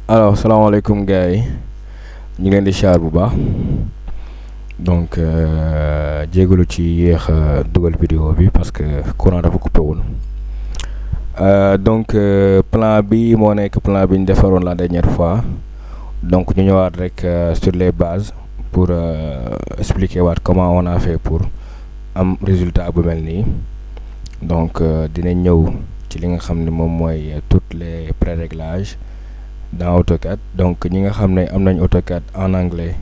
Alors salaamaaleykum gars yi ñu ngi leen di char bu baax donc jégalu ci yéex dugal vidéo bi parce que courant dafa coupé woon donc plan bi moo nekk plan bi ñu defaroon la dernière fois donc ñu ñëwaat rek sur les bases pour expliquer waat comment on a fait pour am résultat bu mel nii donc dinañ ñëw ci li nga xam ne moom mooy toutes les pré-réglages dans AutoCAD donc ñi nga xam ne am nañ AutoCAD en anglais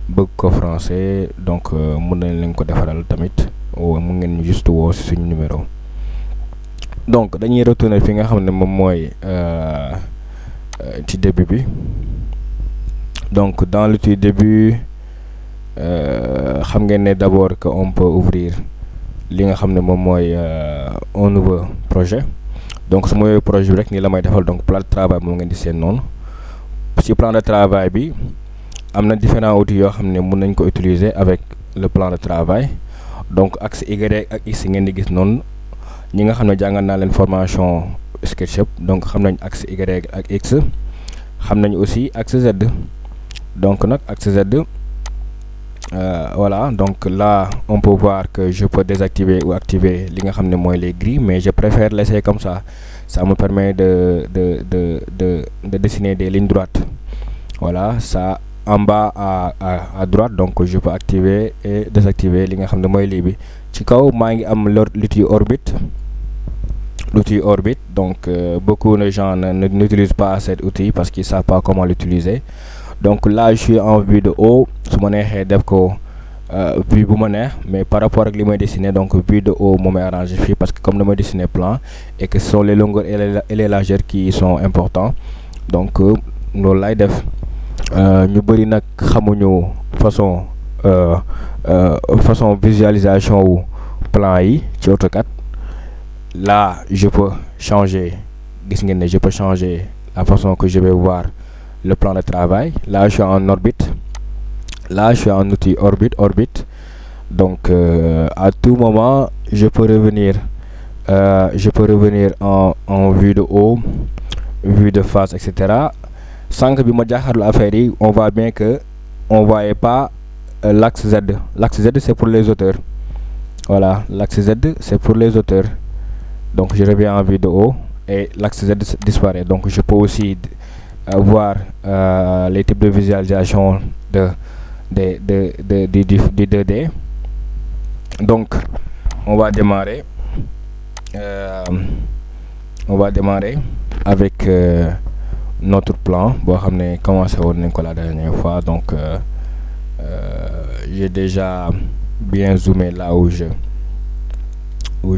bëgg ko français donc mën nañ leen ko defaral tamit mu ngeen juste woo si suñu numéro donc dañuy retourner fi nga xam ne moom mooy ci début bi donc dans l'outil début xam ngeen ne d'abord que on peut ouvrir li nga xam ne moom mooy un nouveau projet donc su ma yooyu projet bi rek nii la may defal donc plan de travail moom ngeen di seen noonu ci plan de travail bi am na différents outils yoo xam ne mun nañ ko utiliser avec le plan de travail donc axe Y ak X ngeen di gis noonu ñi nga xam ne jàngal naa leen formation SketchUp donc xam nañ axe Y ak X xam nañ aussi axe Z donc nag axe Z voilà donc là on peut voir que je peux désactiver ou activer li nga xam ne mooy les grilles mais je préfère laisser comme ça me permet de dessiner des lignes droites voilà ça en bas à droite donc je peux activer et désactiver li nga xam ne mooy lii bi ci kaw maa ngi am l'outil orbite donc beaucoup de gens n'utilisent pas cet outil parce qu'ils savent pas comment l'utiliser donc là je suis en vue de haut su ma neexee def ko vue bu ma neex mais par rapport ak li may dessiner donc vue de haut moo may arrangé fii parce que comme damay dessiner plan et que ce sont les longueurs et les largeurs qui sont importants donc loolu lay def ñu bëri nag xamuñu façon visualisation wu plan yi ci AutoCAD là je peux changer gis ngeen ne je peux changer la façon que je vais voir le plan de travail. Là je suis en orbite, là je suis en outil orbite donc à tout moment je peux revenir en vue de haut, vue de face, etc. Sànq bi ma jaaxarlu affaire yi on voit bien que on voyait pas l'axe Z c'est pour les auteurs, voilà l'axe Z c'est pour les auteurs donc je reviens en vue de haut et l'axe Z disparaît donc je peux aussi voir les types de visualisation du 2D. Donc on va démarrer avec notre plan boo xam ne commencé woon nañ ko la dernière fois donc j'ai déjà bien zoomé là où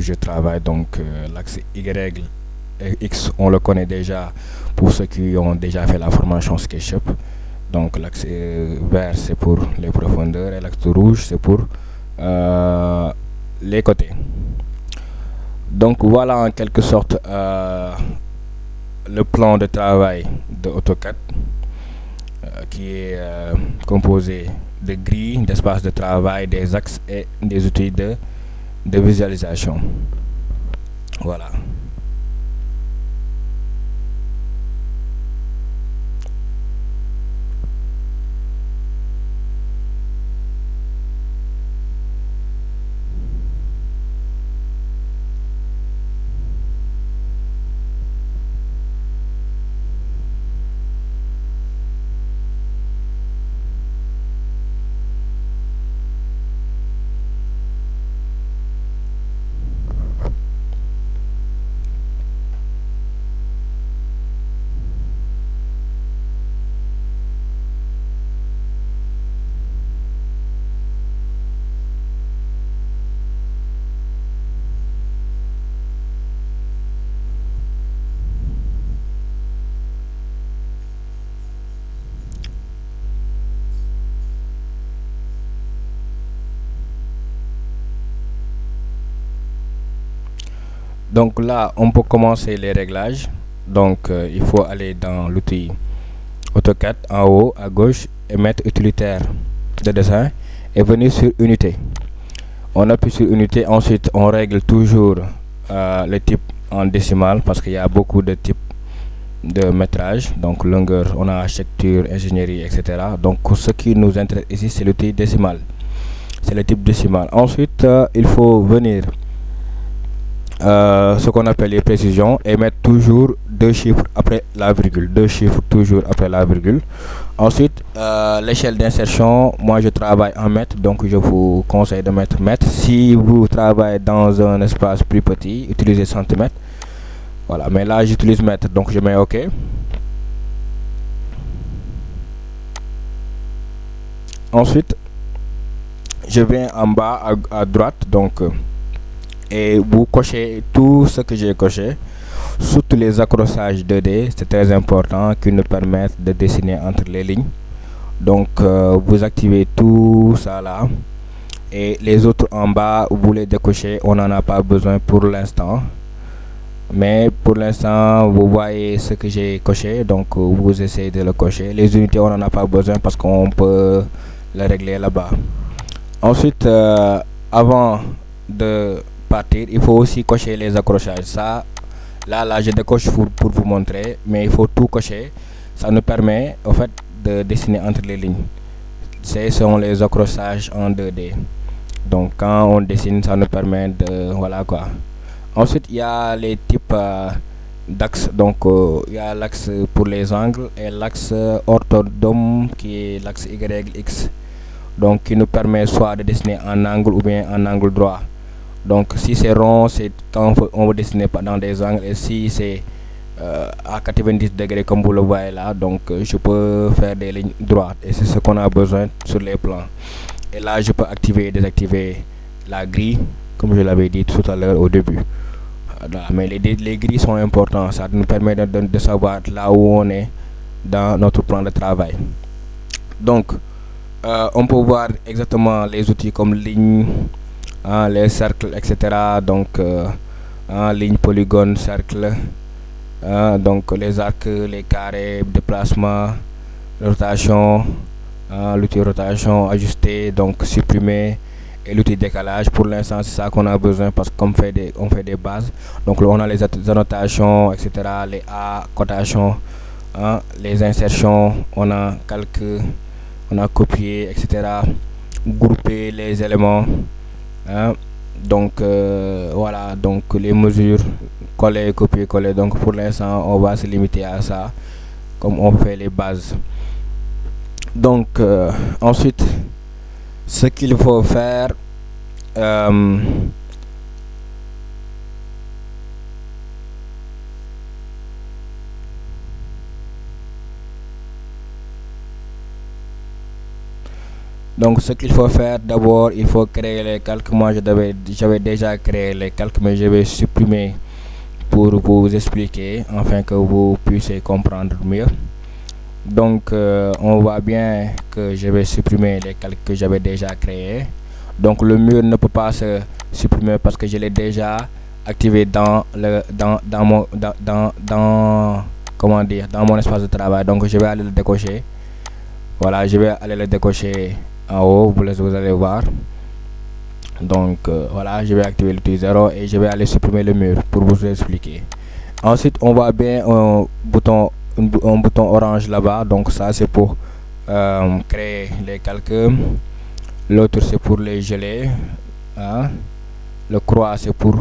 je travaille donc l'axe Y et X on le connaît déjà pour ceux qui ont déjà fait la formation SketchUp donc l'axe vert c'est pour les profondeurs et l'axe rouge c'est pour les côtés donc voilà en quelque sorte le plan de travail de AutoCAD qui est composé de grilles, d'espaces de travail, des axes et des outils de visualisation, voilà. Donc là, on peut commencer les réglages. Donc il faut aller dans l'outil AutoCAD en haut à gauche et mettre utilitaire de dessin et venir sur unité. On appuie sur unité, ensuite on règle toujours le type en décimale parce qu'il y a beaucoup de types de métrage, donc longueur, on a architecture, ingénierie, etc. Donc ce qui nous intéresse ici, c'est l'outil décimal, c'est le type décimal. Ensuite, il faut venir ce qu'on appelle les précisions et mettre toujours deux chiffres après la virgule, deux chiffres toujours après la virgule. Ensuite, l'échelle d'insertion, moi je travaille en mètres, donc je vous conseille de mettre mètres. Si vous travaillez dans un espace plus petit, utilisez centimètres. Voilà, mais là j'utilise mètres, donc je mets OK. Ensuite, je viens en bas à droite, donc et vous cochez tout ce que j'ai coché, surtout les accrochages 2D, c'est très important, qui nous permettent de dessiner entre les lignes. Donc vous activez tout ça là, et les autres en bas vous les décochez, on n'en a pas besoin pour l'instant. Mais pour l'instant, vous voyez ce que j'ai coché, donc vous essayez de le cocher. Les unités, on n'en a pas besoin parce qu'on peut les régler là-bas. Ensuite, avant de partir, il faut aussi cocher les accrochages. Ça, là, je décoche pour vous montrer, mais il faut tout cocher. Ça nous permet, en fait, de dessiner entre les lignes. Ce sont les accrochages en 2D. Donc, quand on dessine, ça nous permet de, voilà quoi. Ensuite, il y a les types d'axes. Donc, il y a l'axe pour les angles et l'axe orthodome qui est l'axe YX. Donc, qui nous permet soit de dessiner en angle ou bien en angle droit. Donc, si c'est rond, c'est quand on veut dessiner dans des angles. Et si c'est à 90 degrés, comme vous le voyez là, donc je peux faire des lignes droites. Et c'est ce qu'on a besoin sur les plans. Et là, je peux activer et désactiver la grille, comme je l'avais dit tout à l'heure au début. Mais les grilles sont importants, ça nous permet de savoir là où on est dans notre plan de travail. Donc, on peut voir exactement les outils comme ligne, les cercles, etc. Donc, ligne, polygone, cercle, donc les arcs, les carrés, déplacement, rotation, l'outil rotation, ajuster, donc supprimer. Et l'outil décalage, pour l'instant c'est ça qu'on a besoin parce qu'on fait des bases. Donc là on a les annotations, etc., les A, cotation, les insertions, on a calque, on a copié, etc., grouper les éléments, donc voilà, donc les mesures, coller, copier, coller. Donc pour l'instant on va se limiter à ça comme on fait les bases. Donc ensuite, ce qu'il faut faire, donc ce qu'il faut faire d'abord, il faut créer les calques. Moi j'avais déjà créé les calques, mais je vais supprimer pour vous expliquer afin que vous puissiez comprendre mieux. Donc on voit bien que je vais supprimer les calques que j'avais déjà créés. Donc le mur ne peut pas se supprimer parce que je l'ai déjà activé dans comment dire, dans mon espace de travail. Donc je vais aller le décocher. Voilà, je vais aller le décocher en haut, vous allez voir. Donc voilà, je vais activer l'outil 0 et je vais aller supprimer le mur pour vous expliquer. Ensuite, on voit bien un bouton orange là-bas, donc ça c'est pour créer les calques. L'autre c'est pour les geler, le croix c'est pour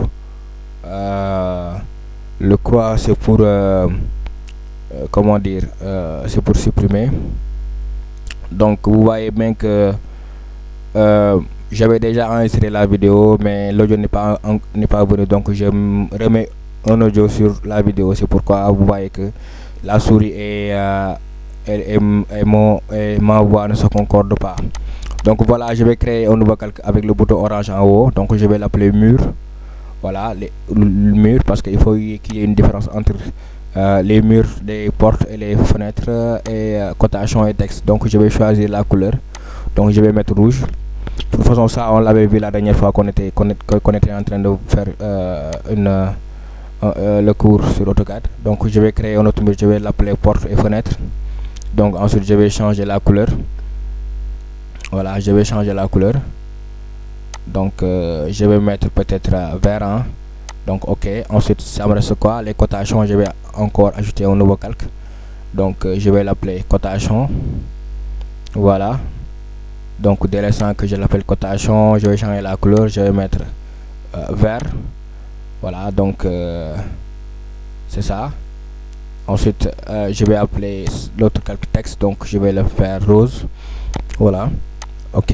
comment dire, c'est pour supprimer. Donc vous voyez bien que j'avais déjà enregistré la vidéo mais l'audio n'est pas venu, donc je remets un audio sur la vidéo. C'est pourquoi vous voyez que la souris et ma voix ne se concordent pas. Donc voilà, je vais créer un nouveau calque avec le bouton orange en haut. Donc je vais l'appeler mur. Voilà, le mur, parce qu'il faut qu'il y ait une différence entre les murs des portes et les fenêtres et cotation et texte. Donc je vais choisir la couleur. Donc je vais mettre rouge. De toute façon, ça on l'avait vu la dernière fois qu'on était en train de faire le cours sur AutoCAD. Donc je vais créer un autre mur, je vais l'appeler porte et fenêtre. Donc ensuite je vais changer la couleur. Voilà, je vais changer la couleur. Donc je vais mettre peut-être vert, Donc ok, ensuite ça me reste quoi? Les cotations, je vais encore ajouter un nouveau calque. Donc je vais l'appeler cotation. Voilà. Donc dès l'instant que je l'appelle cotation, je vais changer la couleur, je vais mettre vert. Voilà, donc c'est ça. Ensuite je vais appeler l'autre calque texte, donc je vais le faire rose. Voilà, ok.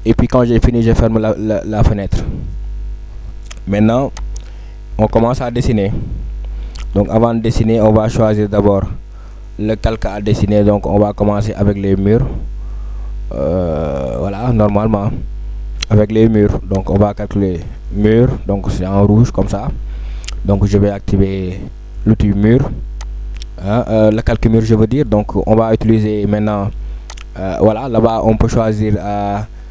Et puis quand j'ai fini, je ferme la fenêtre. Maintenant on commence à dessiner. Donc avant de dessiner, on va choisir d'abord le calque à dessiner. Donc on va commencer avec les murs. Voilà, normalement avec les murs. Donc on va calculer mur, donc c'est en rouge comme ça. Donc je vais activer l'outil mur, le calque mur je veux dire. Donc on va utiliser maintenant voilà, là-bas on peut choisir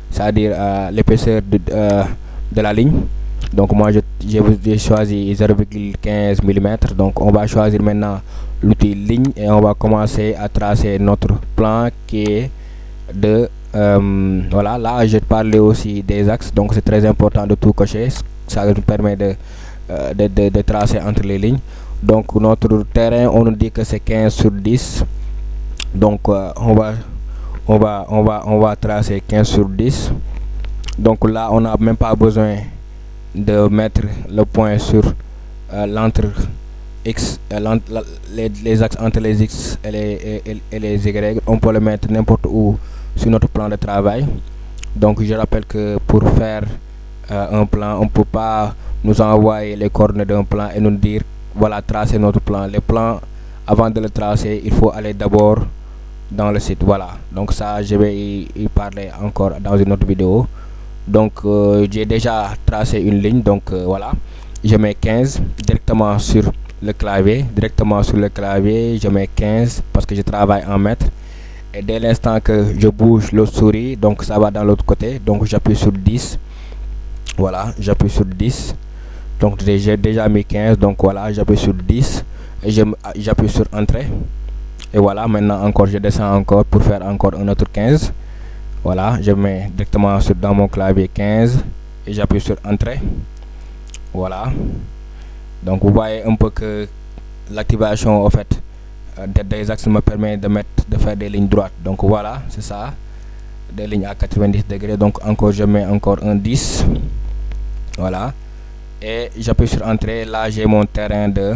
c'est-à-dire l'épaisseur de la ligne. Donc moi j'ai choisi 0,15 mm. Donc on va choisir maintenant l'outil ligne et on va commencer à tracer notre plan qui est de voilà. Là je parlais aussi des axes, donc c'est très important de tout cocher. Ça nous permet de tracer entre les lignes. Donc notre terrain, on nous dit que c'est 15 sur 10. Donc on va tracer 15 sur 10. Donc là on n'a même pas besoin de mettre le point sur l'entre x, les axes entre les x et les y. On peut le mettre n'importe où sur notre plan de travail. Donc je rappelle que pour faire un plan, on ne peut pas nous envoyer les coordonnées d'un plan et nous dire voilà, tracer notre plan. Les plans, avant de le tracer, il faut aller d'abord dans le site. Voilà, donc ça je vais y parler encore dans une autre vidéo. Donc j'ai déjà tracé une ligne. Donc voilà, je mets 15 directement sur le clavier. Je mets 15 parce que je travaille en mètres. Et dès l'instant que je bouge le souris, donc ça va dans l'autre côté. Donc j'appuie sur 10. Voilà, j'appuie sur 10. Donc j'ai déjà mis 15. Donc voilà, j'appuie sur 10 et j'appuie sur entrée. Et voilà, maintenant encore je descends encore pour faire encore un autre 15. Voilà, je mets directement dans mon clavier 15 et j'appuie sur entrée. Voilà, donc vous voyez un peu que l'activation en fait des axes me permet de faire des lignes droites. Donc voilà, c'est ça, des lignes à 90 degrés. Donc encore je mets encore un 10. Voilà, et j'appuie sur entrée. Là j'ai mon terrain de,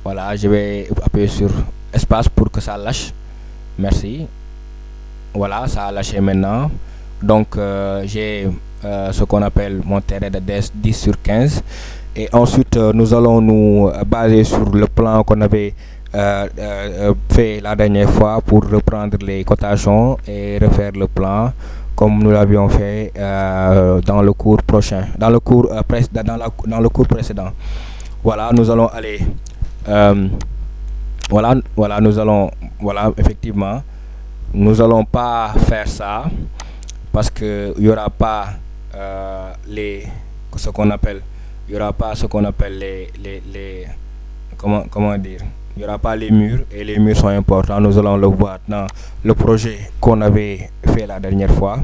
voilà, je vais appuyer sur espace pour que ça lâche. Merci. Voilà, ça a lâché maintenant. Donc j'ai ce qu'on appelle mon terrain de 10 sur 15. Et ensuite nous allons nous baser sur le plan qu'on avait fait la dernière fois pour reprendre les cotations et refaire le plan comme nous l'avions fait dans le cours prochain, dans le cours précédent. Voilà, nous allons aller voilà, nous allons, voilà, effectivement nous allons pas faire ça parce que il y aura pas ce qu'on appelle les comment dire, il y aura pas les murs, et les murs sont importants. Nous allons le voir dans le projet qu'on avait fait la dernière fois.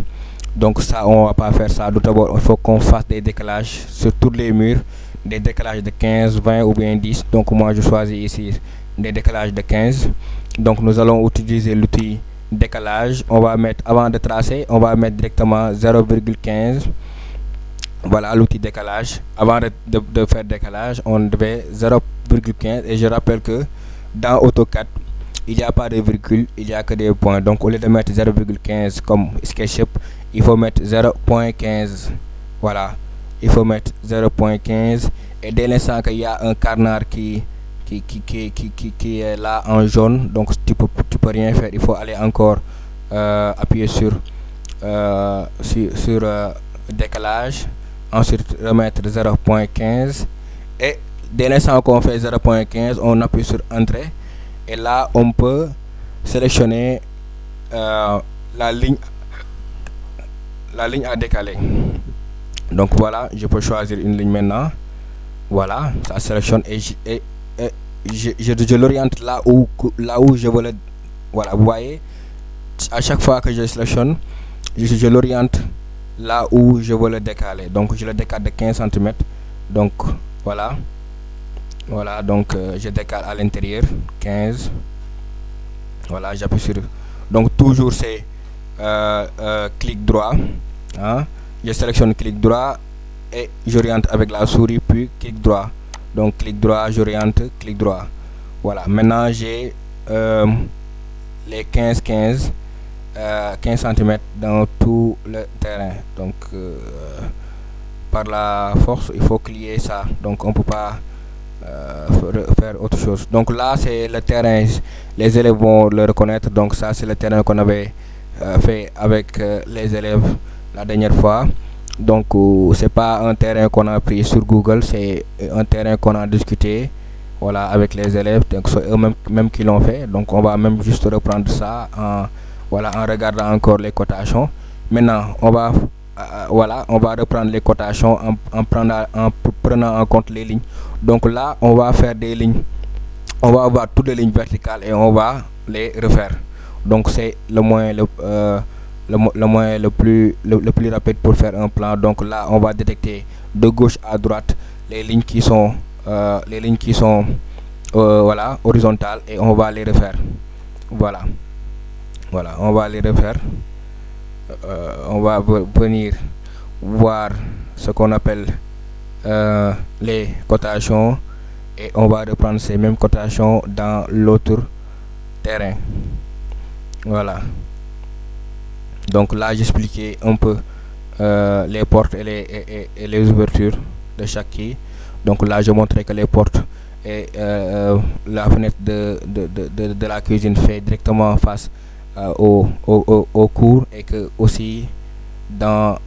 Donc ça, on va pas faire ça. Tout d'abord, il faut qu'on fasse des décalages sur tous les murs, des décalages de 15, 20 ou bien 10. Donc moi je choisis ici des décalages de 15. Donc nous allons utiliser l'outil décalage. On va mettre, avant de tracer, on va mettre directement 0,15. Voilà l'outil décalage. Avant de faire décalage, on devait 0,15. Et je rappelle que dans AutoCAD, il n'y a pas de virgule, il n'y a que des points. Donc au lieu de mettre 0,15 comme SketchUp, il faut mettre 0,15. Voilà, il faut mettre 0,15. Et dès l'instant qu'il y a un canard qui est là en jaune, donc tu peux rien faire. Il faut aller encore appuyer sur décalage, ensuite remettre 0,15. Et dès l'instant qu'on fait 0,15, on appuie sur entrée. Et là on peut sélectionner la ligne à décaler. Donc voilà, je peux choisir une ligne maintenant. Voilà, ça sélectionne et je l'oriente là où je veux le. Voilà, vous voyez, à chaque fois que je sélectionne, je l'oriente là où je veux le décaler. Donc je le décale de 15 cm. Donc Voilà. Voilà, donc je décale à l'intérieur 15. Voilà, j'appuie sur. Donc toujours c'est clic droit. Hein. Je sélectionne clic droit et j'oriente avec la souris, puis clic droit. Donc clic droit, j'oriente, clic droit. Voilà, maintenant j'ai les 15 cm dans tout le terrain. Donc par la force, il faut cliquer ça. Donc on peut pas faire autre chose. Donc là c'est le terrain, les élèves vont le reconnaître. Donc ça c'est le terrain qu'on avait fait avec les élèves la dernière fois. Donc c'est pas un terrain qu'on a pris sur Google, c'est un terrain qu'on a discuté, voilà, avec les élèves. Donc c'est eux même qui l'ont fait. Donc on va même juste reprendre ça en regardant encore les cotations. Maintenant on va on va reprendre les cotations en prenant en compte les lignes. Donc là on va faire des lignes, on va avoir toutes les lignes verticales et on va les refaire. Donc c'est le moyen le plus rapide pour faire un plan. Donc là on va détecter de gauche à droite les lignes qui sont voilà, horizontales, et on va les refaire. Voilà, on va les refaire. On va venir voir ce qu'on appelle les cotations, et on va reprendre ces mêmes cotations dans l'autre terrain. Voilà. Donc là j'expliquais un peu les portes et les ouvertures de chaque qui. Donc là je montrais que les portes et la fenêtre de la cuisine fait directement face au cours, et que aussi dans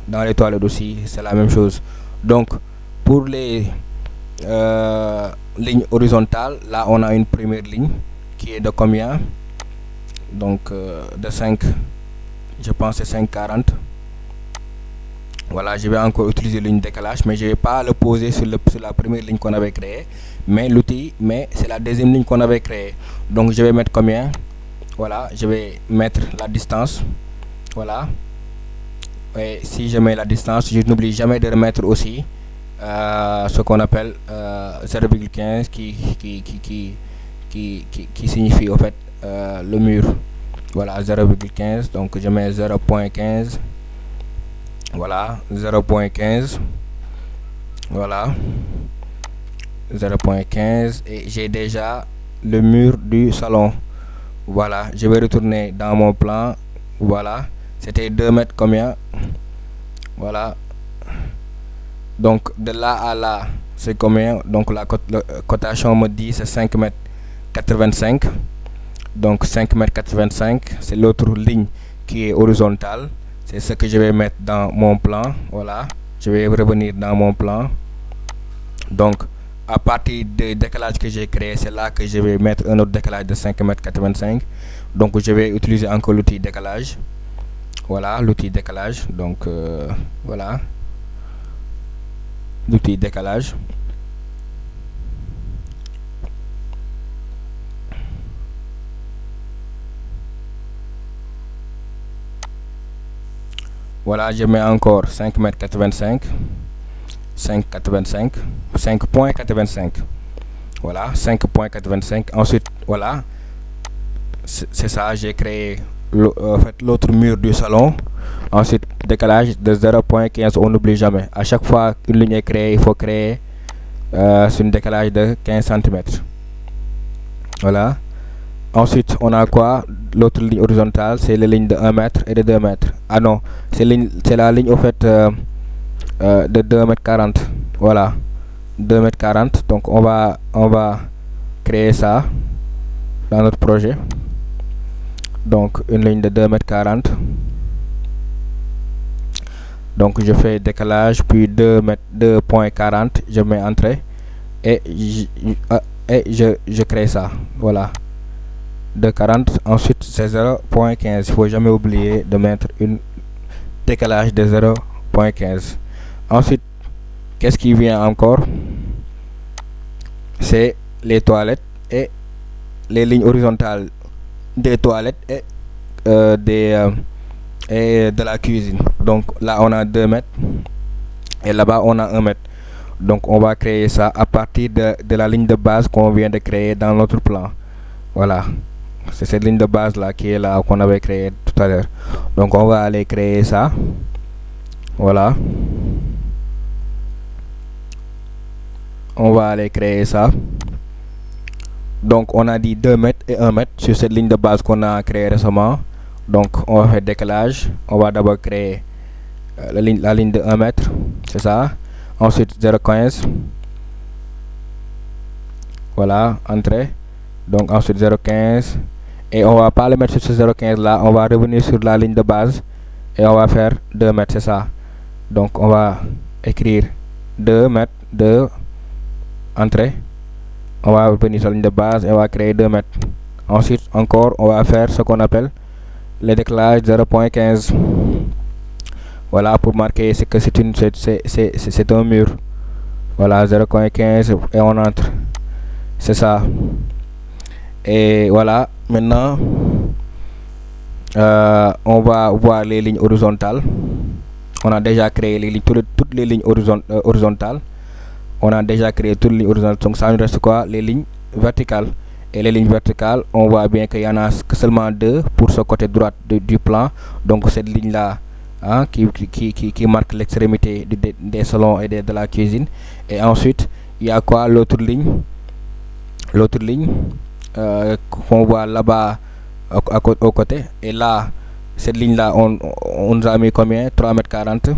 les toilettes aussi c'est la même chose. Donc pour les lignes horizontales, là on a une première ligne qui est de combien? Donc de 5, je pense c'est 5,40. Voilà, je vais encore utiliser ligne de décalage, mais je ne vais pas le poser sur la première ligne qu'on avait créée, mais c'est la deuxième ligne qu'on avait créée. Donc je vais mettre combien? Voilà, je vais mettre la distance. Voilà, et si je mets la distance, je n'oublie jamais de remettre aussi ce qu'on appelle 0,15 qui signifie en fait le mur. Voilà, 0,15. Donc je mets 0,15. Voilà, 0,15. Voilà, 0,15, et j'ai déjà le mur du salon. Voilà, je vais retourner dans mon plan. Voilà, c'était 2 mètres combien? Voilà, donc de là à là c'est combien? Donc la cotation me dit c'est 5 mètres 85. Donc 5 mètres 85, c'est l'autre ligne qui est horizontale. C'est ce que je vais mettre dans mon plan. Voilà, je vais revenir dans mon plan. Donc à partir du décalage que j'ai créé, c'est là que je vais mettre un autre décalage de 5 mètres 85. Donc je vais utiliser encore l'outil décalage. Voilà, l'outil décalage. Donc voilà, l'outil décalage. Voilà, je mets encore 5 mètres 85. 5,85. Voilà, 5,85. Ensuite, voilà, c'est ça, j'ai créé l'autre mur du salon. Ensuite, décalage de 0,15, on n'oublie jamais. À chaque fois qu'une ligne est créée, il faut créer un décalage de 15 cm. Voilà. Ensuite, on a quoi? L'autre ligne horizontale, c'est les lignes de 1 mètre et de 2 mètres. Ah non, c'est la ligne au fait de 2 mètres 40. Voilà, 2 mètres 40. Donc on va créer ça dans notre projet. Donc une ligne de 2 mètres 40. Donc je fais décalage, puis 2,40, je mets entrée, et je crée ça. Voilà, 2,40. Ensuite c'est 0,15. Il faut jamais oublier de mettre une décalage de 0,15. Ensuite, qu'est-ce qui vient encore? C'est les toilettes et les lignes horizontales des toilettes et de la cuisine. Donc là on a 2 mètres et là-bas on a 1 mètre. Donc on va créer ça à partir de la ligne de base qu'on vient de créer dans notre plan. Voilà, c'est cette ligne de base là qui est là qu'on avait créé tout à l'heure. Donc on va aller créer ça. Voilà, on va aller créer ça. Donc on a dit 2 mètres et 1 mètre sur cette ligne de base qu'on a créée récemment. Donc on va faire décalage. On va d'abord créer la ligne de 1 mètre, c'est ça. Ensuite 0,15. Voilà, entrée. Donc ensuite 0,15. Et on va pas le mettre sur ce 0,15 là. On va revenir sur la ligne de base. Et on va faire 2 mètres, c'est ça. Donc on va écrire 2 mètres, 2, entrée. On va revenir sur la ligne de base et on va créer 2 mètres. Ensuite encore on va faire ce qu'on appelle le décalage 0,15. Voilà, pour marquer c'est que c'est un mur. Voilà, 0,15 et on entre, c'est ça. Et voilà, maintenant on va voir les lignes horizontales. On a déjà créé les lignes, toutes les lignes horizontales. On a déjà créé toutes les lignes horizontales. Donc ça nous reste quoi? Les lignes verticales. Et les lignes verticales, on voit bien qu'il y en a que seulement 2 pour ce côté droit du plan. Donc cette ligne là, hein, qui marque l'extrémité des salons et de la cuisine. Et ensuite il y a quoi? L'autre ligne qu'on voit là-bas au côté. Et là, cette ligne là, on nous a mis combien? 3,40 m.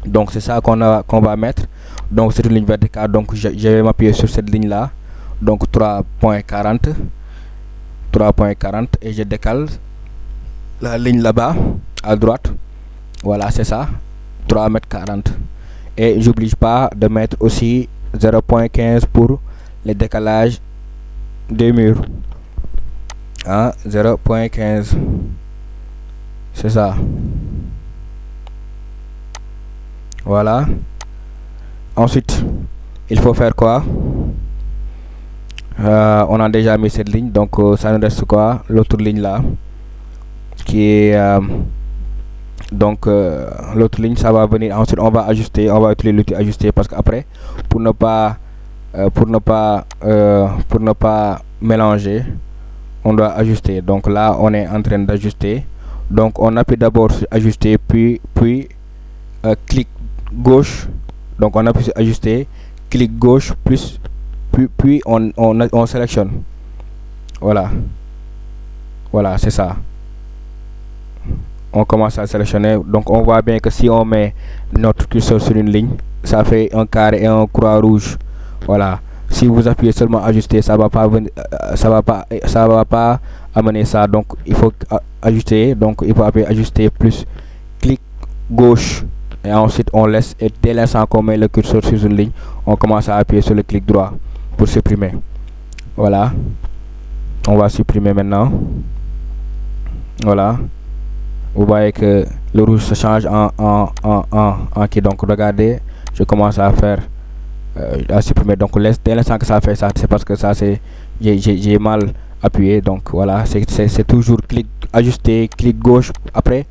Donc c'est ça qu'on va mettre. Donc c'est une ligne verticale. Donc je vais m'appuyer sur cette ligne là. Donc 3,40 et je décale la ligne là-bas à droite. Voilà, c'est ça, 3,40 m. Et j'oublie pas de mettre aussi 0,15 pour le décalage des murs. Hein, 0,15. C'est ça. Voilà. Ensuite, il faut faire quoi? On a déjà mis cette ligne, donc ça nous reste quoi? L'autre ligne là, qui est l'autre ligne, ça va venir. Ensuite on va ajuster, on va utiliser l'outil ajuster, parce qu'après pour ne pas mélanger, on doit ajuster. Donc là on est en train d'ajuster. Donc on appuie d'abord sur ajuster, puis clic gauche. Donc on appuie sur ajuster, clic gauche, puis on sélectionne. Voilà, c'est ça. On commence à sélectionner. Donc on voit bien que si on met notre curseur sur une ligne, ça fait un carré et un croix rouge. Voilà, si vous appuyez seulement ajuster, ça va pas amener ça. Donc il faut ajuster. Donc il faut appuyer ajuster plus clic gauche, et ensuite on laisse. Et dès l'instant qu'on met le curseur sur une ligne, on commence à appuyer sur le clic droit pour supprimer. Voilà, on va supprimer maintenant. Voilà, vous voyez que le rouge se change en qui. Donc regardez, je commence à faire à supprimer. Donc dès l'instant que ça fait ça, c'est parce que ça c'est j'ai mal appuyé. Donc voilà, c'est toujours clic ajuster, clic gauche, après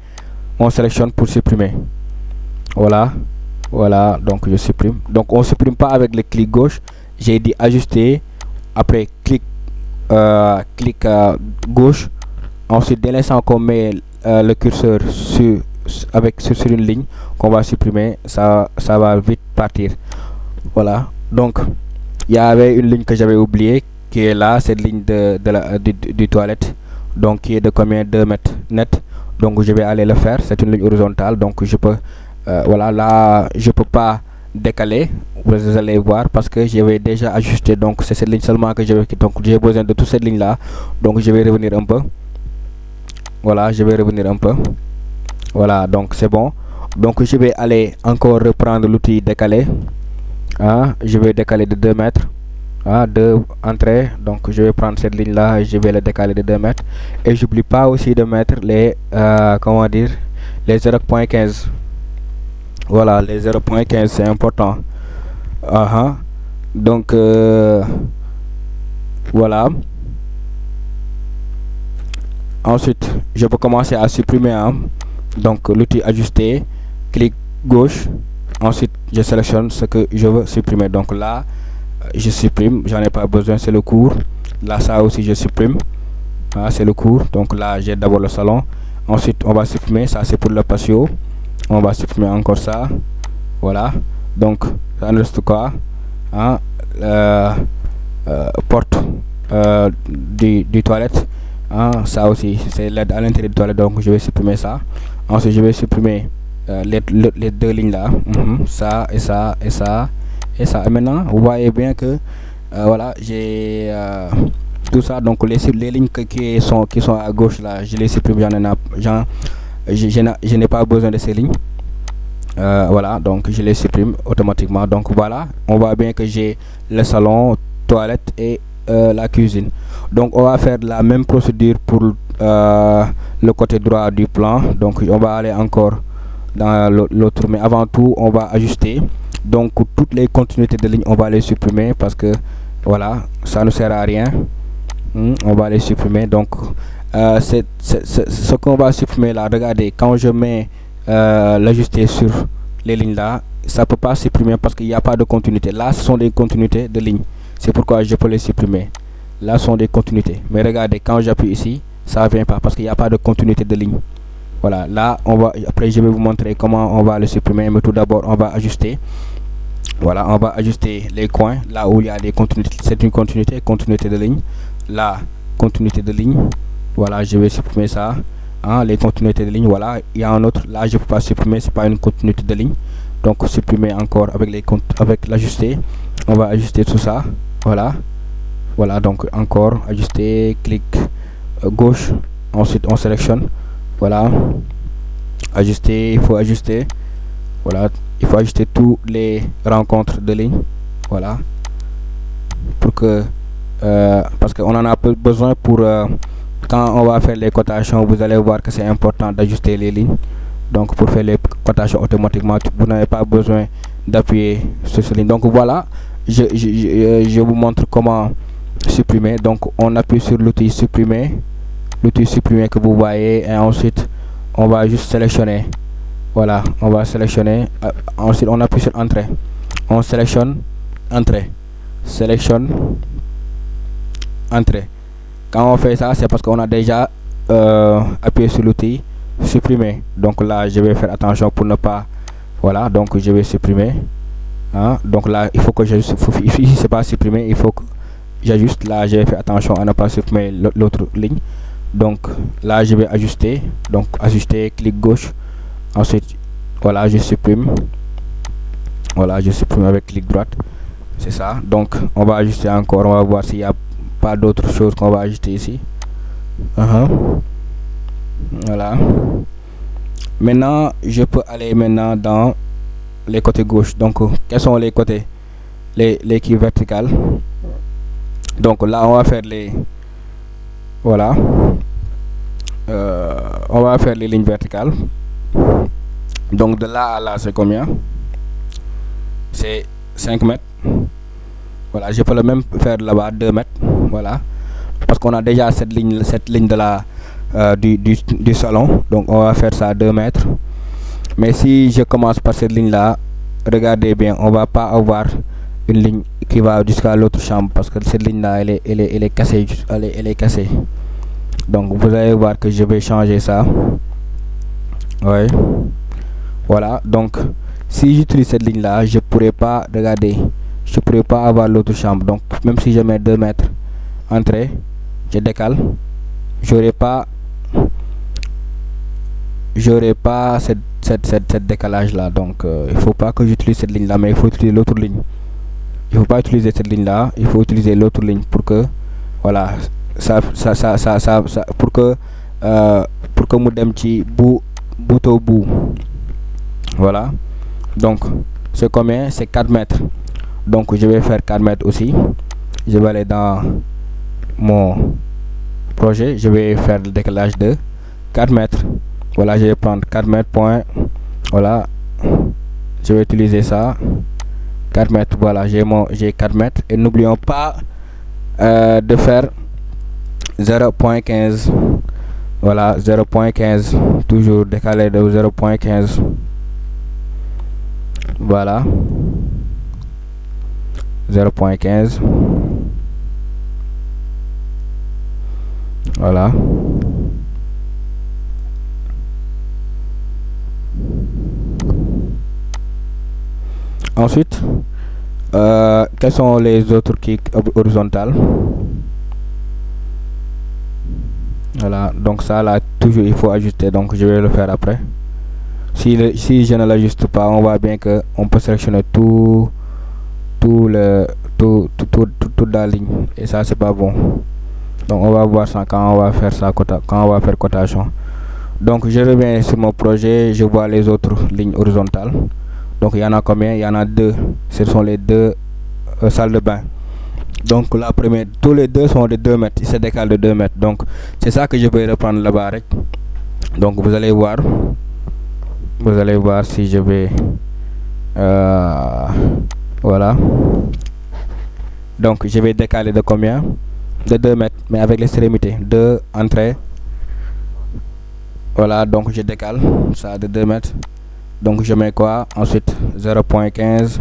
on sélectionne pour supprimer. Voilà, donc je supprime. Donc on supprime pas avec le clic gauche, j'ai dit ajuster, après clic gauche. Ensuite dès l'instant qu'on met le curseur sur une ligne qu'on va supprimer, ça va vite partir. Voilà, donc il y avait une ligne que j'avais oubliée, qui est là, cette ligne du toilette, donc qui est de combien? 2 mètres net. Donc je vais aller le faire. C'est une ligne horizontale, donc je peux voilà, là je peux pas décaler, vous allez voir, parce que j'avais déjà ajusté. Donc c'est cette ligne seulement que j'ai besoin de toute cette ligne là. Donc je vais revenir un peu. Voilà, voilà, donc c'est bon. Donc je vais aller encore reprendre l'outil décaler. Je vais décaler de 2 mètres. 2 entrées. Donc je vais prendre cette ligne là et je vais le décaler de 2 mètres. Et j'oublie pas aussi de mettre les les 0,15. Voilà, les 0,15, c'est important. Donc voilà. Ensuite je peux commencer à supprimer. Donc l'outil ajuster, clic gauche, ensuite je sélectionne ce que je veux supprimer. Donc là je supprime, j'en ai pas besoin, c'est le cours. Là ça aussi je supprime, c'est le cours. Donc là j'ai d'abord le salon, ensuite on va supprimer, ça c'est pour le patio, on va supprimer encore ça. Voilà, donc ça ne reste quoi, porte du toilette, ça aussi c'est l'aide à l'intérieur du toilette, donc je vais supprimer ça. Ensuite je vais supprimer les deux lignes là, ça et ça et ça et ça. Et maintenant vous voyez bien que voilà, j'ai tout ça. Donc les lignes qui sont à gauche là, je les supprime, je n'ai pas besoin de ces lignes. Voilà, donc je les supprime automatiquement. Donc voilà, on voit bien que j'ai le salon, toilette et la cuisine. Donc on va faire la même procédure pour le côté droit du plan. Donc on va aller encore dans l'autre, mais avant tout on va ajuster. Donc toutes les continuités de ligne on va les supprimer parce que voilà, ça ne sert à rien. On va les supprimer. Donc c'est ce qu'on va supprimer là. Regardez, quand je mets l'ajuster sur les lignes là, ça peut pas supprimer parce qu'il n'y a pas de continuité. Là ce sont des continuités de lignes, c'est pourquoi je peux les supprimer. Là ce sont des continuités, mais regardez, quand j'appuie ici ça vient pas parce qu'il n'y a pas de continuité de ligne. Voilà, là on va, après je vais vous montrer comment on va le supprimer, mais tout d'abord on va ajuster. Voilà, on va ajuster les coins là où il y a des continuités, c'est une continuité de ligne. Là, continuité de ligne, voilà, je vais supprimer ça. Les continuités de ligne, voilà, il y a un autre, là je peux pas supprimer, c'est pas une continuité de ligne, donc supprimer encore avec l'ajuster. On va ajuster tout ça, voilà, donc encore ajuster, clic gauche, ensuite on sélectionne, voilà, ajuster, il faut ajuster, voilà, il faut ajuster tous les rencontres de ligne, voilà, pour que parce qu'on en a besoin pour quand on va faire les cotations. Vous allez voir que c'est important d'ajuster les lignes. Donc pour faire les cotations automatiquement, vous n'avez pas besoin d'appuyer sur ces lignes. Donc voilà, je vous montre comment supprimer. Donc on appuie sur l'outil supprimer que vous voyez, et ensuite on va juste sélectionner. Voilà, on va sélectionner, ensuite on appuie sur entrée, on sélectionne entrée, sélectionne entrée. Quand on fait ça, c'est parce qu'on a déjà appuyé sur l'outil supprimer. Donc là je vais faire attention pour ne pas, voilà, donc je vais supprimer, donc là il faut que j'ajuste, ici c'est pas supprimer, il faut que j'ajuste. Là je vais faire attention à ne pas supprimer l'autre ligne. Donc là je vais ajuster, donc ajuster, clic gauche, ensuite voilà, je supprime, voilà, je supprime avec clic droite, c'est ça. Donc on va ajuster encore, on va voir s'il y a pas d'autres choses qu'on va ajouter ici. Voilà, maintenant je peux aller maintenant dans les côtés gauche. Donc quels sont les côtés, les qui verticales. Donc là on va faire les, voilà, on va faire les lignes verticales. Donc de là à là c'est combien? C'est 5 mètres. Voilà, je peux le même faire là-bas 2 mètres. Voilà, parce qu'on a déjà cette ligne de la du salon. Donc on va faire ça 2 mètres. Mais si je commence par cette ligne là, regardez bien, on va pas avoir une ligne qui va jusqu'à l'autre chambre parce que cette ligne là elle est cassée, elle est cassée. Donc vous allez voir que je vais changer ça. Ouais, voilà, donc si j'utilise cette ligne là, je pourrais pas, regarder, je pourrais pas avoir l'autre chambre. Donc même si je mets 2 mètres entrée, je décale, j'aurai pas cette décalage là. Donc il faut pas que j'utilise cette ligne là, mais il faut utiliser l'autre ligne. Il faut pas utiliser cette ligne là, il faut utiliser l'autre ligne pour que, voilà, ça pour que mu dem ci bout au bout. Voilà, donc c'est combien? C'est 4 mètres. Donc je vais faire 4 mètres aussi. Je vais aller dans mon projet, je vais faire le décalage de 4 mètres. Voilà, je vais prendre 4 mètres point, voilà, je vais utiliser ça, 4 mètres. Voilà, j'ai 4 mètres. Et n'oublions pas de faire 0.15. Voilà, 0.15, toujours décalé de 0.15. Voilà, 0.15. Voilà. Ensuite, quels sont les autres kicks horizontales? Voilà, donc ça là, toujours il faut ajuster, donc je vais le faire après. Si je ne l'ajuste pas, on voit bien que on peut sélectionner toute la ligne, et ça c'est pas bon. Donc on va voir ça quand on va faire ça, quand on va faire cotation. Donc je reviens sur mon projet, je vois les autres lignes horizontales. Donc il y en a combien? Il y en a deux. Ce sont les deux salles de bain. Donc la première, tous les deux sont de 2 mètres, ils se décalent de 2 mètres. Donc c'est ça que je vais reprendre là-bas. Donc vous allez voir si je vais voilà. Donc je vais décaler de combien? De 2 mètres, mais avec l'extrémité 2 entrées. Voilà, donc je décale ça de 2 mètres. Donc je mets quoi? Ensuite 0.15.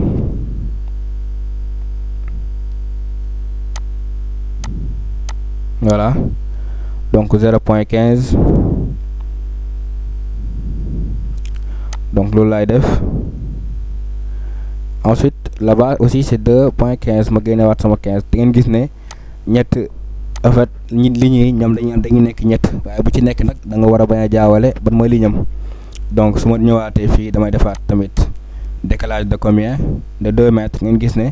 Voilà, donc 0.15. donc loolu laay def. Ensuite là-bas aussi c'est 2.15. ma génnewaat sama 15. da ngeen gis ne ñett en fait lignes yi ñoom dañuy nekk ñett, waaye bu ci nekk nag da nga war a bañ a jaawale ban mooy lignam. Donc su ma ñëwaatee fii damay defaat tamit décalage de combien? De 2 mètres. ngeen gis ne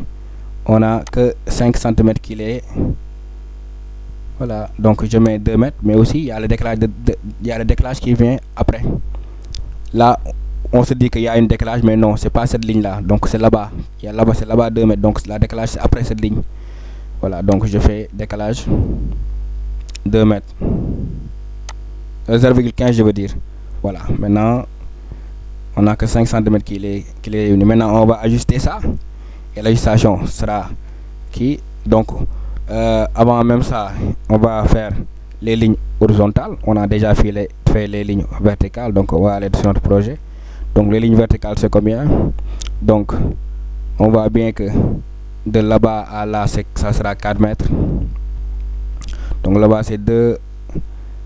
on a que 5 centimètres qu'il est. Voilà, donc je mets 2 mètres, mais aussi il y a le décalage il y a le décalage qui vient après. Là on se dit qu'il y a une décalage, mais non, c'est pas cette ligne là, donc c'est là-bas. Il y a là-bas, c'est là-bas 2 mètres, donc la décalage c'est après cette ligne. Voilà, donc je fais décalage 2 mètres, 0,15 je veux dire. Voilà, maintenant on a que 5 cm qui est réuni. Maintenant on va ajuster ça, et l'ajustation sera qui? Donc avant même ça, on va faire les lignes horizontales. On a déjà fait les lignes verticales, donc on va aller sur notre projet. Donc les lignes verticales c'est combien? Donc on voit bien que de là-bas à là ça sera 4 mètres. Donc là-bas c'est 2,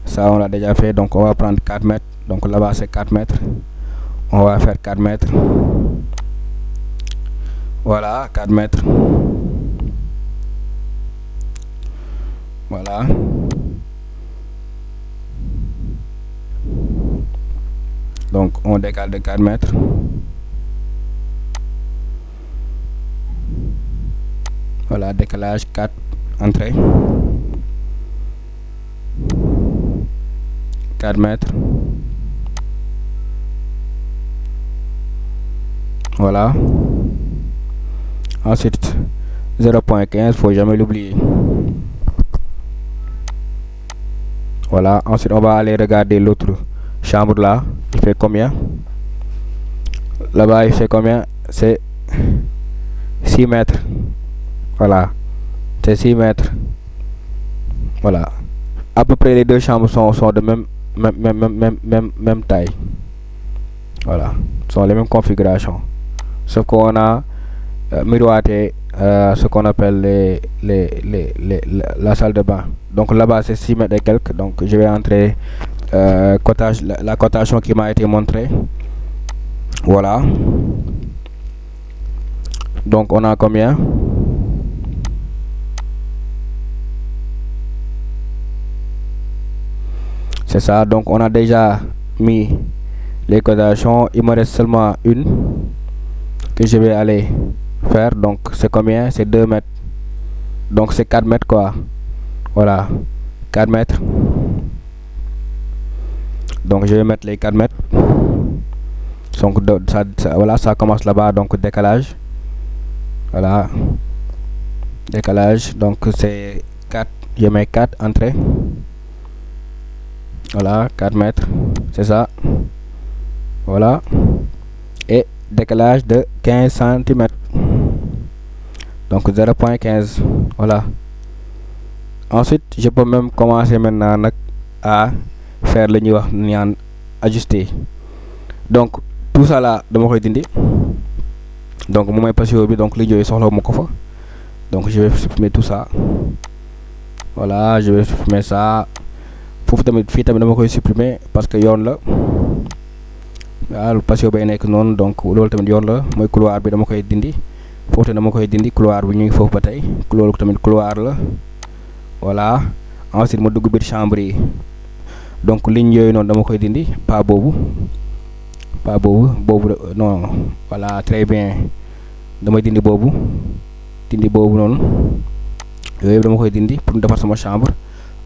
ça on l'a déjà fait, donc on va prendre 4 mètres. Donc là-bas c'est 4 mètres, on va faire 4 mètres. Voilà, 4 mètres. Voilà, donc on décale de 4 mètres. Voilà, décalage 4 entrées, 4 mètres. Voilà, ensuite 0.15, faut jamais l'oublier. Voilà, ensuite on va aller regarder l'autre chambre là, il fait combien? Là-bas il fait combien? C'est 6 mètres. Voilà, c'est 6 mètres. Voilà, à peu près les deux chambres sont de même taille. Voilà, sont les mêmes configurations, sauf qu'on a miroité ce qu'on appelle la salle de bain. Donc là-bas c'est 6 mètres et quelques. Donc je vais entrer la cotation qui m'a été montrée. Voilà, donc on a combien? C'est ça, donc on a déjà mis les cotations. Il me reste seulement une que je vais aller faire. Donc c'est combien? C'est 2 mètres. Donc c'est 4 mètres quoi. Voilà, 4 mètres. Donc je vais mettre les 4 mètres. Donc voilà, ça commence là-bas, donc décalage. Voilà, décalage, donc c'est 4, je mets 4 entrées. Voilà, 4 mètres, c'est ça. Voilà, et décalage de 15 cm. Donc 0.15. Voilà, ensuite je peux même commencer maintenant à faire le ajuster. Donc tout ça là dama koy dindi. donc moom mooy patio bi, donc li jooyu soxla ma ko fa, donc je vais supprimer tout ça. Voilà, je vais supprimer ça. Foofu tamit fii tamit dama koy supprimer parce que yoon la, waaw patio bay nekk noonu, donc loolu tamit yoon la, mooy couloir bi dama koy dindi. Foofu tamit dama koy dindi, couloir bi ñu ngi foofu ba tey, loolu tamit couloir la. Voilà, ensuite ma dugg biir chambre yi, donc ligne yooyu noonu dama koy dindi, pas boobu non, voilà, très bien, damay dindi boobu noonu, yooyu dama koy dindi pour defar sama chambre.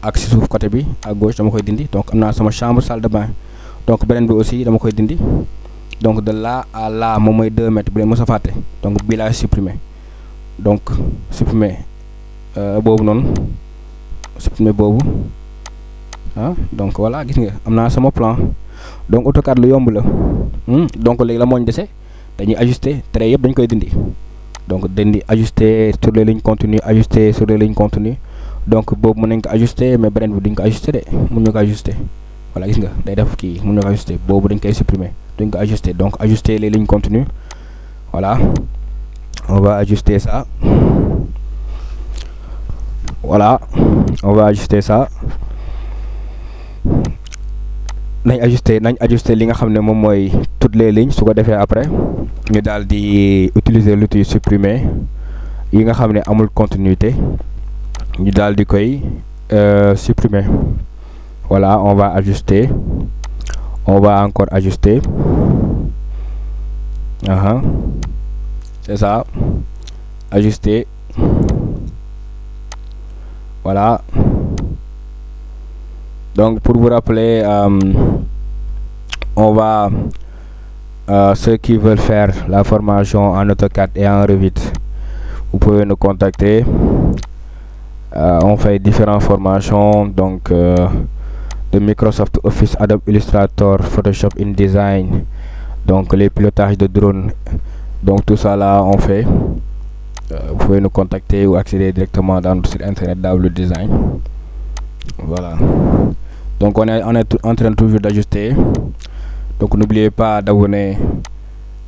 Ak si suuf côté bi à gauche dama koy dindi, donc am naa sama chambre salle de bain, donc beneen bi aussi dama koy dindi. Donc de là à là moom mooy 2 mètres bu leen mos a fàtte, donc bii laa supprimer, donc supprimer boobu noonu, supprimer boobu, donc voilà, gis nga am naa sama plan. Donc AutoCAD lu yomb la. Donc léegi la moo ñu dese, dañuy ajuster traits yëpp dañ koy dindi, donc dindi ajuster sur les lignes continues, ajuster sur les lignes continues. Donc boobu mën nañ ko ajuster, mais beneen bi duñ ko ajuster de, mun ñu ko ajuster. Voilà, gis nga day def kii, mun ñu ko ajuster, boobu dañ koy supprimer, duñ ko ajuster. Donc ajuster les lignes continues, voilà, on va ajuster ça. Voilà, on va ajuster ça. nañ ajuster li nga xam ne moom mooy toutes les lignes, su ko defee après ñu daal di utiliser l'outil supprimer yi nga xam ne amul continuité, ñu daal di koy supprimer. Voilà, on va ajuster, on va encore ajuster, c'est ça, ajuster, voilà. Donc pour vous rappeler, on va ceux qui veulent faire la formation en AutoCAD et en Revit, vous pouvez nous contacter. On fait différentes formations, donc de Microsoft Office, Adobe Illustrator, Photoshop, InDesign, donc les pilotages de drones, donc tout ça là on fait. Vous pouvez nous contacter ou accéder directement dans notre site internet W Design. Voilà, donc on est en train toujours d'ajuster, donc n'oubliez pas d'abonner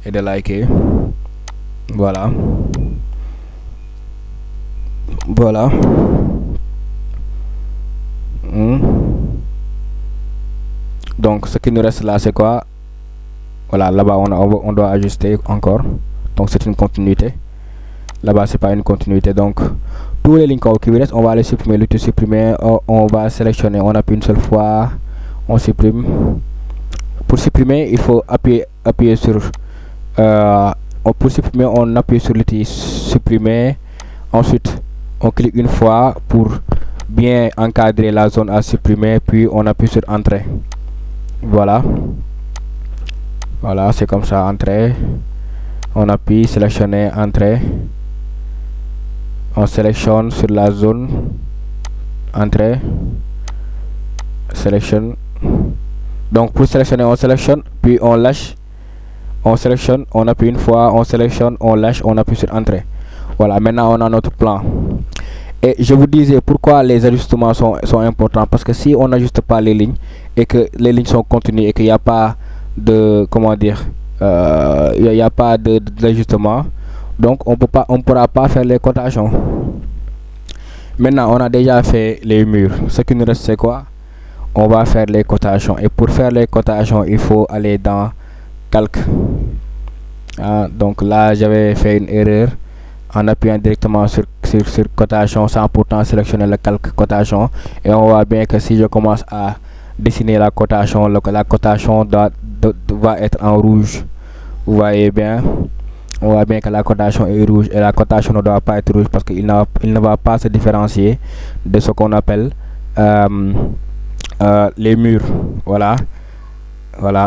et de liker. Voilà, donc ce qui nous reste là c'est quoi? Voilà, là-bas on doit ajuster encore, donc c'est une continuité. Là-bas c'est pas une continuité, donc tous les lignes qui restent on va les supprimer. L'outil supprimer, on va sélectionner, on appuie une seule fois, on supprime. Pour supprimer il faut appuyer sur pour supprimer on appuie sur l'outil supprimer, ensuite on clique une fois pour bien encadrer la zone à supprimer, puis on appuie sur entrée. Voilà, c'est comme ça, entrée, on appuie, sélectionner, entrée, on sélectionne sur la zone, entrée, sélectionne. Donc pour sélectionner on sélectionne, puis on lâche, on sélectionne, on appuie une fois, on sélectionne, on lâche, on appuie sur entrée. Voilà, maintenant on a notre plan. Et je vous disais pourquoi les ajustements sont importants, parce que si on n'ajuste pas les lignes et que les lignes sont continues et qu'il n'y a pas de, comment dire, il n'y a pas d'ajustement, donc on pourra pas faire les cotations. Maintenant on a déjà fait les murs, ce qui nous reste c'est quoi? On va faire les cotations, et pour faire les cotations il faut aller dans calque. Donc là j'avais fait une erreur en appuyant directement sur cotation sans pourtant sélectionner le calque cotation, et on voit bien que si je commence à dessiner la cotation, la cotation va être en rouge. Vous voyez bien, on voit bien que la cotation est rouge, et la cotation ne doit pas être rouge parce qu'il ne va pas se différencier de ce qu'on appelle les murs. Voilà,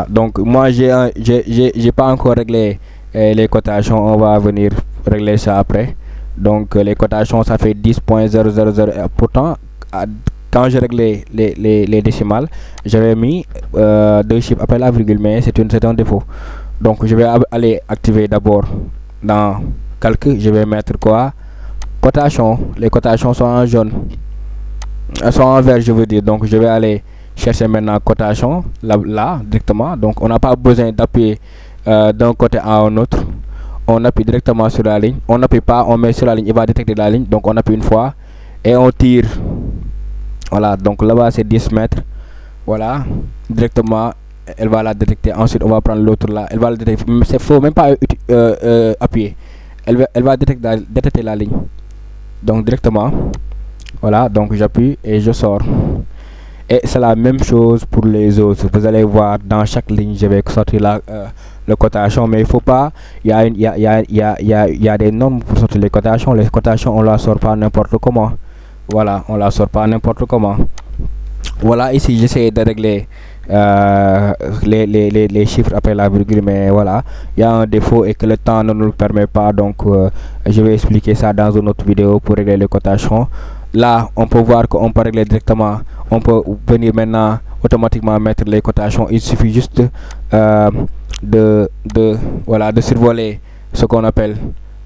donc moi j'ai pas encore réglé les cotations, on va venir régler ça après. Donc les cotations ça fait 10.000, pourtant quand j'ai réglé les décimales j'avais mis 2 chiffres après la virgule, mais c'est un défaut. Donc je vais aller activer d'abord dans calcul, je vais mettre quoi? Cotation. Les cotations sont en jaune, sont en vert je veux dire, donc je vais aller chercher maintenant cotation là directement. Donc on n'a pas besoin d'appuyer d'un côté à un autre, on appuie directement sur la ligne, on n'appuie pas, on met sur la ligne, il va détecter la ligne, donc on appuie une fois et on tire. Voilà, donc là-bas c'est 10 mètres, voilà, directement elle va la détecter. Ensuite on va prendre l'autre là, elle va la détecter, il faut même pas appuyer, elle va détecter la ligne, donc directement. Voilà, donc j'appuie et je sors. Et c'est la même chose pour les autres. Vous allez voir, dans chaque ligne, je vais sortir le cotation, mais il faut pas. Il y a des normes pour sortir les cotations. Les cotations, on la sort pas n'importe comment. Voilà, on la sort pas n'importe comment. Voilà, ici, j'essaie de régler les chiffres après la virgule, mais voilà, il y a un défaut et que le temps ne nous le permet pas. Donc, je vais expliquer ça dans une autre vidéo pour régler les cotations. Là, on peut voir qu'on peut régler directement. On peut venir maintenant automatiquement mettre les cotations. Il suffit juste voilà, de survoler ce qu'on appelle.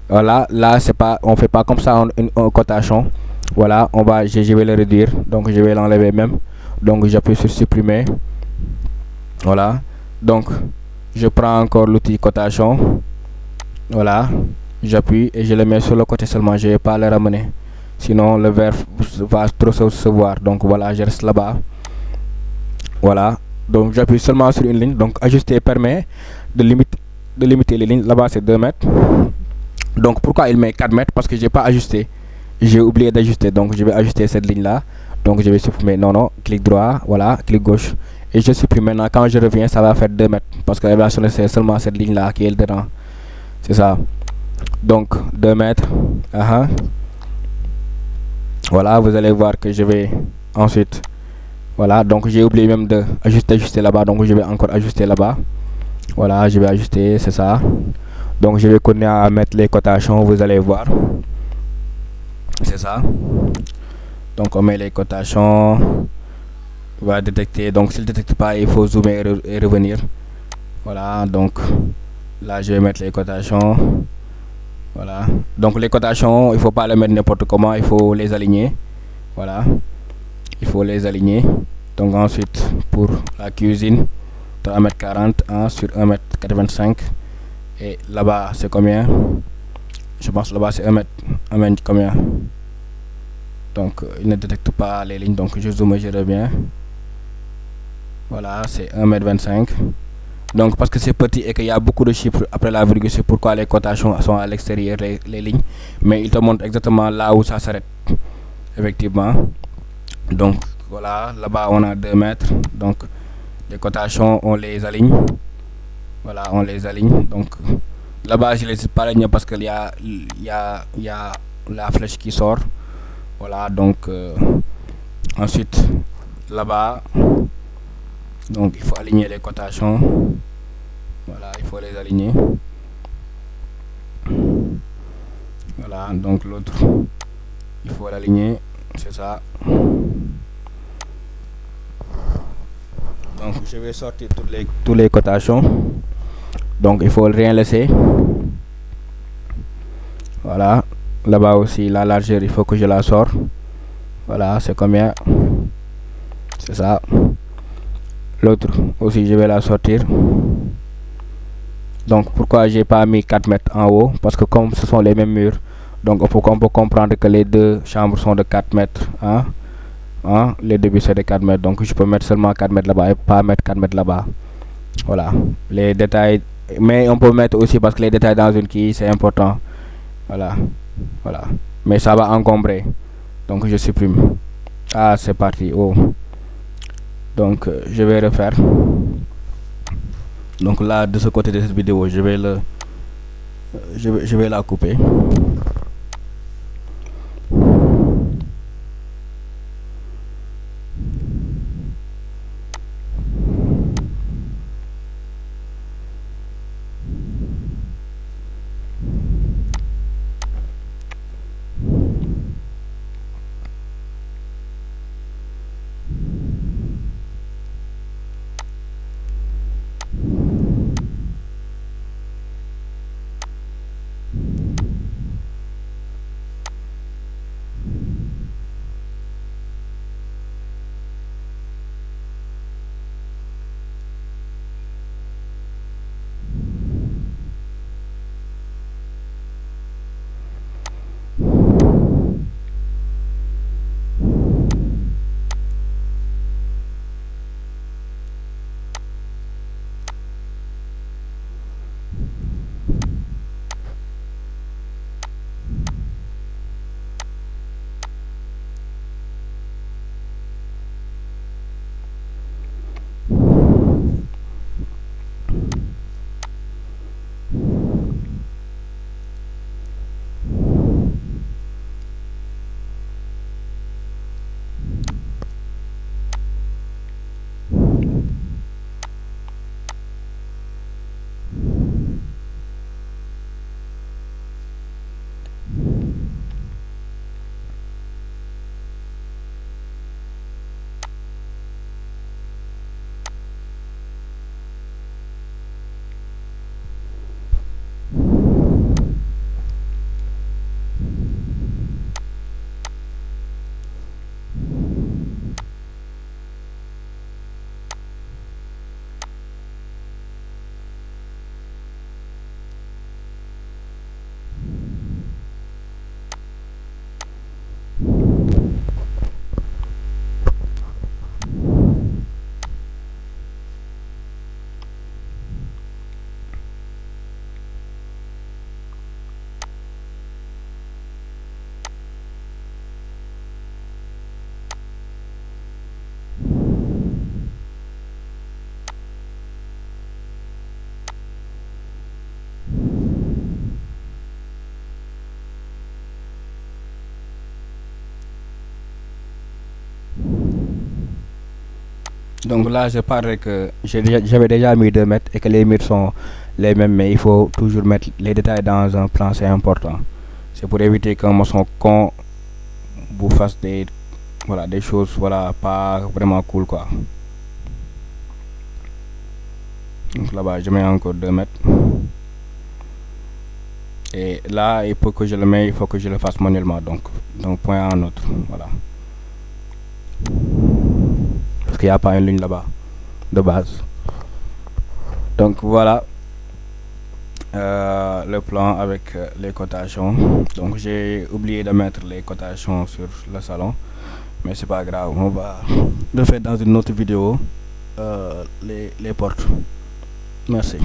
Voilà, là, c'est pas, on fait pas comme ça une cotation. Voilà, je vais le réduire. Donc, je vais l'enlever même. Donc, j'appuie sur supprimer. Voilà. Donc, je prends encore l'outil cotation. Voilà. J'appuie et je le mets sur le côté seulement. Je ne vais pas le ramener. Sinon, le verre va trop se voir. Donc, voilà, je reste là-bas. Voilà. Donc, j'appuie seulement sur une ligne. Donc, ajuster permet de limiter les lignes. Là-bas, c'est 2 mètres. Donc, pourquoi il met 4 mètres? Parce que je n'ai pas ajusté. J'ai oublié d'ajuster. Donc, je vais ajuster cette ligne-là. Donc, je vais supprimer. Non, clic droit. Voilà, clic gauche. Et je supprime maintenant. Quand je reviens, ça va faire 2 mètres. Parce que c'est seulement cette ligne-là qui est dedans. C'est ça. Donc, 2 mètres. Voilà, vous allez voir que je vais ensuite. Voilà, donc j'ai oublié même de ajuster là-bas. Donc, je vais encore ajuster là-bas. Voilà, je vais ajuster, c'est ça. Donc, je vais continuer à mettre les cotations. Vous allez voir. C'est ça. Donc, on met les cotations. On va détecter. Donc, s'il ne détecte pas, il faut zoomer et revenir. Voilà, donc là, je vais mettre les cotations. Voilà. Donc, les cotations, il ne faut pas les mettre n'importe comment. Il faut les aligner. Voilà. Il faut les aligner. Donc, ensuite, pour la cuisine, 3,40 m sur 1,85 m. Et là-bas, c'est combien? Je pense là-bas, c'est 1 m combien? Donc, il ne détecte pas les lignes. Donc, je zoome et je reviens. Voilà, c'est 1,25 m. Donc, parce que c'est petit et qu'il y a beaucoup de chiffres après la virgule, c'est pourquoi les cotations sont à l'extérieur, les lignes. Mais il te montre exactement là où ça s'arrête. Effectivement. Donc, voilà, là-bas, on a 2 mètres. Donc, les cotations, on les aligne. Voilà, on les aligne. Donc, là-bas, je ne les ai pas alignés parce qu'il y a la flèche qui sort. Voilà, donc, ensuite, là-bas, donc il faut aligner les cotations. Voilà, il faut les aligner. Voilà, donc l'autre, il faut l'aligner. C'est ça. Donc je vais sortir toutes les cotations. Donc il faut rien laisser. Voilà. Là-bas aussi, la largeur, il faut que je la sorte. Voilà, c'est combien? C'est ça. L'autre aussi, je vais la sortir. Donc pourquoi j'ai pas mis 4 mètres en haut? Parce que comme ce sont les mêmes murs, donc on peut comprendre que les deux chambres sont de 4 mètres. Les débuts c'est de 4 mètres. Donc je peux mettre seulement 4 mètres là-bas et pas mettre 4 mètres là-bas. Voilà. Les détails. Mais on peut mettre aussi parce que les détails dans une quille, c'est important. Voilà. Voilà. Mais ça va encombrer. Donc je supprime. Ah, c'est parti. Oh. Donc je vais refaire. Donc là, de ce côté de cette vidéo, je vais la couper. Donc là, je parle que j'avais déjà mis 2 mètres et que les murs sont les mêmes, mais il faut toujours mettre les détails dans un plan, c'est important. C'est pour éviter qu'un maçon con vous fasse des choses voilà, pas vraiment cool quoi. Donc là-bas, je mets encore 2 mètres. Et là, il faut que je le mette, il faut que je le fasse manuellement. Donc point en autre. Voilà. Parce qu'il n'y a pas une ligne là-bas de base. Donc voilà le plan avec les cotations. Donc j'ai oublié de mettre les cotations sur le salon. Mais c'est pas grave, on va le faire dans une autre vidéo. Les portes. Merci.